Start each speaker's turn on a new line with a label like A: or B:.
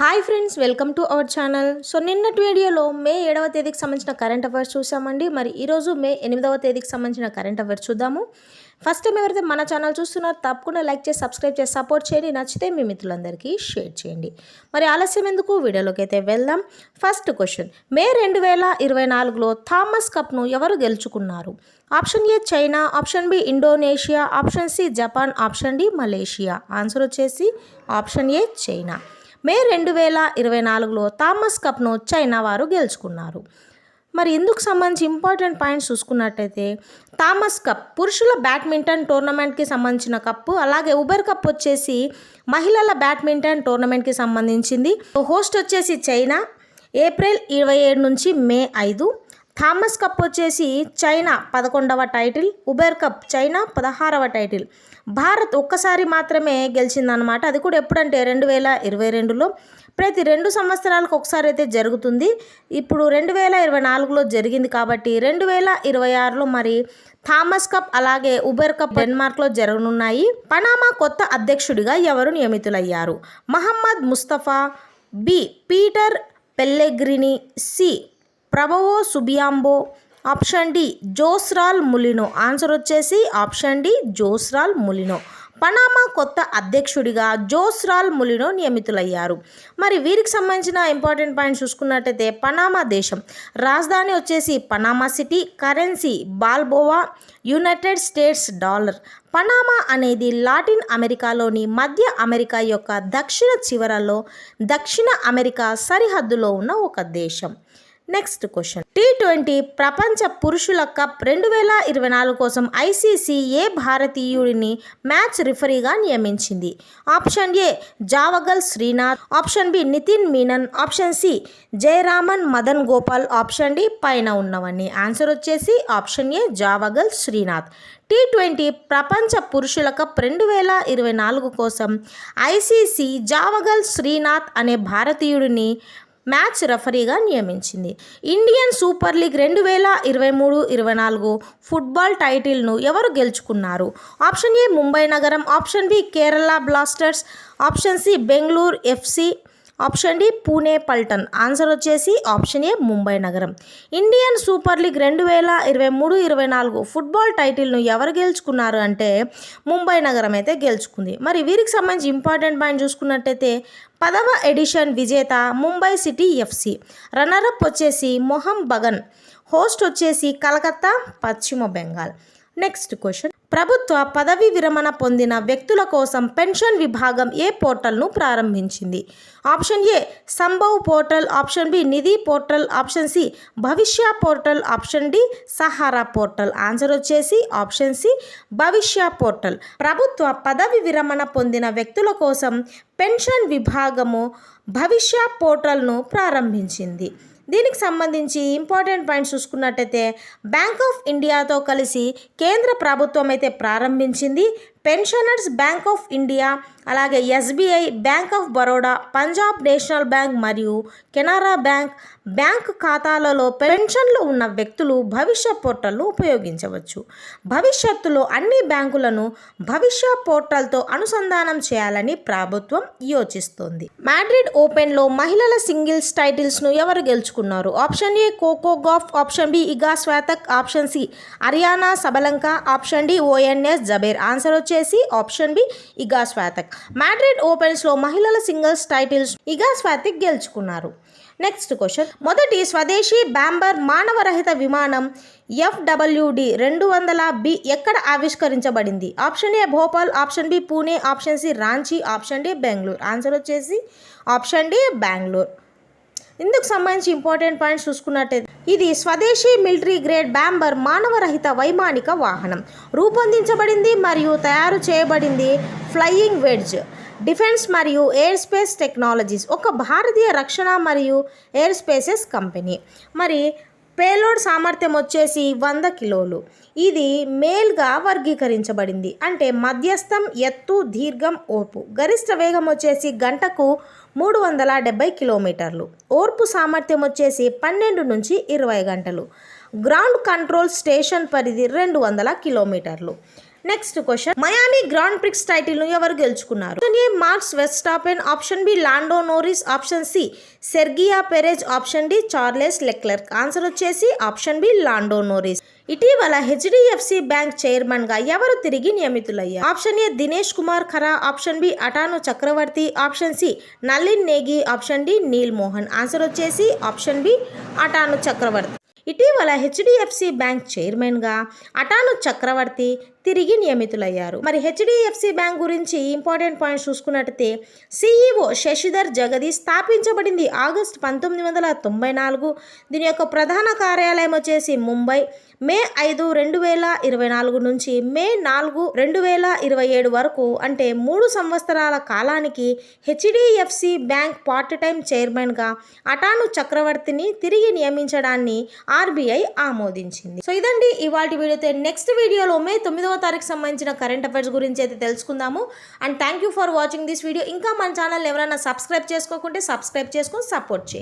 A: Hi friends, welcome to our channel. So నిన్నటి వీడియోలో మే 7వ తేదీకి సంబంధించిన కరెంట్ అఫైర్స్ చూసామండి. మరి ఈరోజు మే 8వ తేదీకి సంబంధించిన కరెంట్ అఫైర్స్ చూద్దాము. ఫస్ట్ టైం ఎవరైతే మన ఛానల్ చూస్తున్నారో తప్పకుండా లైక్ చేసి సబ్స్క్రైబ్ చేసి సపోర్ట్ చేయండి. నచ్చితే మీ మిత్రులందరికీ షేర్ చేయండి. మరి ఆలస్యం ఎందుకు, వీడియోలోకి అయితే వెళ్దాం. ఫస్ట్ క్వశ్చన్, మే 2024లో థామస్ కప్ను ఎవరు గెలుచుకున్నారు? Option A China, option B Indonesia, option C Japan, option D Malaysia. Answer వచ్చేసి ఆప్షన్ ఏ చైనా. మే 2024లో థామస్ కప్ను చైనా వారు గెలుచుకున్నారు. మరి ఇందుకు సంబంధించి ఇంపార్టెంట్ పాయింట్స్ చూసుకున్నట్టయితే, థామస్ కప్ పురుషుల బ్యాడ్మింటన్ టోర్నమెంట్కి సంబంధించిన కప్పు, అలాగే ఉబెర్ కప్ వచ్చేసి మహిళల బ్యాడ్మింటన్ టోర్నమెంట్కి సంబంధించింది. హోస్ట్ వచ్చేసి చైనా, ఏప్రిల్ 27 నుంచి మే 5. థామస్ కప్ వచ్చేసి చైనా 11వ టైటిల్, ఉబెర్ కప్ చైనా 16వ టైటిల్. భారత్ ఒక్కసారి మాత్రమే గెలిచిందనమాట. అది కూడా ఎప్పుడంటే 2022లో. ప్రతి 2 సంవత్సరాలకు ఒకసారి అయితే జరుగుతుంది. ఇప్పుడు 2024లో జరిగింది కాబట్టి 2026లో మరి థామస్ కప్ అలాగే ఉబెర్ కప్ డెన్మార్క్లో జరగనున్నాయి. పనామా కొత్త అధ్యక్షుడిగా ఎవరు నియమితులయ్యారు? Mohammed Mustafa, B Peter Pellegrini, C Prabowo Subianto, option D Jose Raul Mulino. Answer వచ్చేసి option D Jose Raul Mulino. Panama కొత్త అధ్యక్షుడిగా జోస్రాల్ ములినో నియమితులయ్యారు. మరి వీరికి సంబంధించిన ఇంపార్టెంట్ పాయింట్స్ చూసుకున్నట్టయితే, పనామా దేశం రాజధాని వచ్చేసి Panama city, currency Balboa, United states dollar. Panama అనేది లాటిన్ అమెరికాలోని మధ్య అమెరికా యొక్క దక్షిణ చివరలో దక్షిణ అమెరికా సరిహద్దులో ఉన్న ఒక దేశం. నెక్స్ట్ క్వశ్చన్, T20 ప్రపంచ పురుషుల కప్ 2024 కోసం ఐసీసీ ఏ భారతీయుడిని మ్యాచ్ రిఫరీగా నియమించింది? Option A Javagal Srinath, option B Nitin Menon, option C Jayaraman Madan Gopal, option D పైన ఉన్నవన్నీ. ఆన్సర్ వచ్చేసి option A Javagal Srinath. T20 ప్రపంచ పురుషుల కప్ 2024 కోసం ఐసీసీ జావగల్ శ్రీనాథ్ అనే భారతీయుడిని మ్యాచ్ రెఫరీగా నియమించింది. ఇండియన్ సూపర్ లీగ్ 2023-24 ఫుట్బాల్ టైటిల్ను ఎవరు గెలుచుకున్నారు? ఆప్షన్ ఏ ముంబై నగరం, option B Kerala Blasters, option C Bengaluru FC, option D Pune Paltan. Answer వచ్చేసి ఆప్షన్ ఏ ముంబై నగరం. ఇండియన్ సూపర్ లీగ్ 2023-24 ఫుట్బాల్ టైటిల్ను ఎవరు గెలుచుకున్నారు అంటే ముంబై నగరం అయితే గెలుచుకుంది. మరి వీరికి సంబంధించి ఇంపార్టెంట్ పాయింట్ చూసుకున్నట్టయితే, 10వ ఎడిషన్ విజేత ముంబై సిటీ ఎఫ్సి, రన్నరప్ వచ్చేసి మొహం బగన్, హోస్ట్ వచ్చేసి కలకత్తా పశ్చిమ బెంగాల్. నెక్స్ట్ క్వశ్చన్, ప్రభుత్వ పదవి విరమణ పొందిన వ్యక్తుల కోసం పెన్షన్ విభాగం ఏ పోర్టల్ను ప్రారంభించింది? Option A Sambhav portal, option B Nidhi portal, option C Bhavishya portal, option D Sahara portal. Answer వచ్చేసి ఆప్షన్ సి భవిష్య పోర్టల్. ప్రభుత్వ పదవి విరమణ పొందిన వ్యక్తుల కోసం పెన్షన్ విభాగము భవిష్య పోర్టల్ను ప్రారంభించింది. దీనికి సంబంధించి ఇంపార్టెంట్ పాయింట్స్ చూసుకున్నట్టయితే, బ్యాంక్ ఆఫ్ ఇండియాతో కలిసి కేంద్ర ప్రభుత్వం అయితే ప్రారంభించింది. పెన్షనర్స్ బ్యాంక్ ఆఫ్ ఇండియా, అలాగే SBI, bank of Baroda, Punjab national bank మరియు కెనరా బ్యాంక్ ఖాతాలలో పెన్షన్లు ఉన్న వ్యక్తులు భవిష్య పోర్టల్ను ఉపయోగించవచ్చు. భవిష్యత్తులో అన్ని బ్యాంకులను భవిష్య పోర్టల్తో అనుసంధానం చేయాలని ప్రభుత్వం యోచిస్తోంది. మాడ్రిడ్ ఓపెన్లో మహిళల సింగిల్స్ టైటిల్స్ను ఎవరు గెలుచుకున్నారు? Option A Coco Gauff, option B Iga Swiatek, option C Aryna Sabalenka, option D Ons Jabeur. Answer వచ్చేసి option B Iga Swiatek. Madrid ఓపెన్స్లో మహిళల సింగిల్స్ టైటిల్స్ ఇగా స్వాతిక్ గెలుచుకున్నారు. నెక్స్ట్ క్వశ్చన్, మొదటి స్వదేశీ బాంబర్ మానవరహిత విమానం FWD 200B ఎక్కడ ఆవిష్కరించబడింది? Option A Bhopal, option B Pune, option C Ranchi, option D Bengaluru. Answer వచ్చేసి ఆప్షన్ డి బెంగళూరు. ఇందుకు సంబంధించి ఇంపార్టెంట్ పాయింట్స్ చూసుకున్నట్టయితే, ఇది స్వదేశీ మిలిటరీ గ్రేడ్ బాంబర్ మానవరహిత వైమానిక వాహనం. రూపొందించబడింది మరియు తయారు చేయబడింది ఫ్లయింగ్ వెడ్జ్ డిఫెన్స్ మరియు ఎయిర్ స్పేస్ టెక్నాలజీస్, ఒక భారతీయ రక్షణ మరియు ఎయిర్ స్పేసెస్ కంపెనీ. మరి పేలోడ్ సామర్థ్యం వచ్చేసి 100 కిలోలు. ఇది మేల్గా వర్గీకరించబడింది, అంటే మధ్యస్థం, ఎత్తు, దీర్ఘం, ఓర్పు. గరిష్ట వేగం వచ్చేసి గంటకు 370 కిలోమీటర్లు. ఓర్పు సామర్థ్యం వచ్చేసి 12 నుంచి 20 గంటలు. గ్రౌండ్ కంట్రోల్ స్టేషన్ పరిధి 200 కిలోమీటర్లు. Next question, Miami Grand Prix title ను ఎవరు గెలుచుకున్నారు? Option A Max Verstappen, option B Lando Norris, option C Sergio Perez, option D Charles Leclerc. Answer వచ్చేసి ఆప్షన్ బి లాండో నోరిస్. ఇటీవల హెచ్డిఎఫ్సి బ్యాంక్ చైర్మన్ గా ఎవరు తిరిగి నియమితులయ్యారు? Option A Dinesh Kumar Khara, option B Atanu Chakraborty, option C Nalin Negi, option D Neal Mohan. Answer వచ్చేసి option B Atanu Chakraborty. ఇటీవల HDFC bank చైర్మన్గా అటాను చక్రవర్తి తిరిగి నియమితులయ్యారు. మరి హెచ్డిఎఫ్సి బ్యాంక్ గురించి ఇంపార్టెంట్ పాయింట్స్ చూసుకున్నట్టయితే సిఇఓ శశిధర్ జగదీష్. స్థాపించబడింది ఆగస్టు 1994. దీని యొక్క ప్రధాన కార్యాలయం వచ్చేసి ముంబై. మే 5, 2024 నుంచి మే 4, 2027 వరకు అంటే 3 సంవత్సరాల కాలానికి హెచ్డిఎఫ్సి బ్యాంక్ పార్ట్ టైం చైర్మన్గా అటాను చక్రవర్తిని తిరిగి నియమించడాన్ని ఆర్బీఐ ఆమోదించింది. సో ఇదండి ఇవాల్టి వీడియోతో. నెక్స్ట్ వీడియోలో మే 9వ తారీఖు సంబంధించిన కరెంట్ అఫైర్స్ గురించి అయితే తెలుసుకుందాము. And thank you for watching this video. ఇంకా మన ఛానల్ ఎవరైనా సబ్స్క్రైబ్ చేసుకోకుంటే సబ్స్క్రైబ్ చేసుకొని సపోర్ట్ చేయండి.